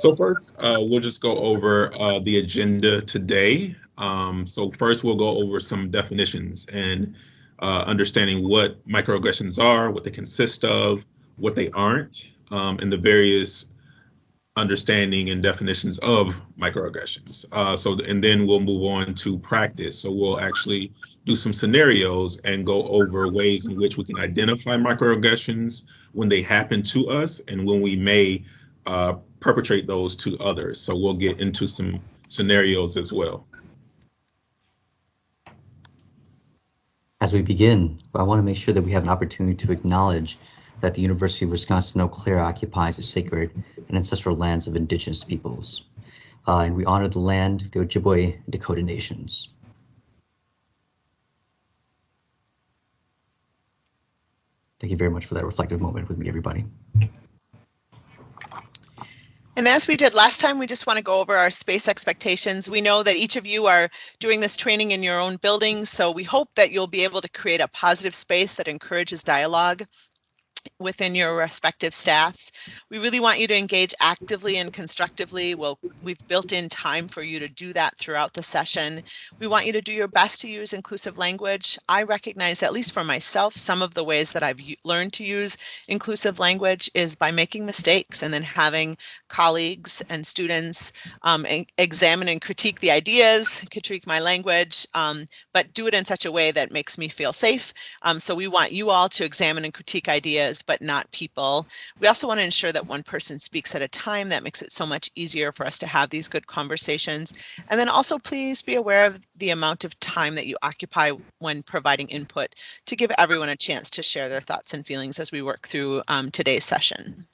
So first, we'll just go over the agenda today. So first, we'll go over some definitions and understanding what microaggressions are, what they consist of, what they aren't, and the various understanding and definitions of microaggressions. And then we'll move on to practice. So we'll actually do some scenarios and go over ways in which we can identify microaggressions when they happen to us and when we may perpetrate those to others. So we'll get into some scenarios as well. As we begin, I want to make sure that we have an opportunity to acknowledge that the University of Wisconsin-Eau Claire occupies the sacred and ancestral lands of Indigenous peoples. And we honor the land, the Ojibwe and Dakota nations. Thank you very much for that reflective moment with me, everybody. And as we did last time, we just want to go over our space expectations. We know that each of you are doing this training in your own buildings, so we hope that you'll be able to create a positive space that encourages dialogue within your respective staffs. We really want you to engage actively and constructively. We've built in time for you to do that throughout the session. We want you to do your best to use inclusive language. I recognize, at least for myself, some of the ways that I've learned to use inclusive language is by making mistakes and then having colleagues and students examine and critique the ideas, critique my language, but do it in such a way that makes me feel safe. So we want you all to examine and critique ideas, but not people. We also want to ensure that one person speaks at a time. That makes it so much easier for us to have these good conversations. And then also please be aware of the amount of time that you occupy when providing input to give everyone a chance to share their thoughts and feelings as we work through today's session.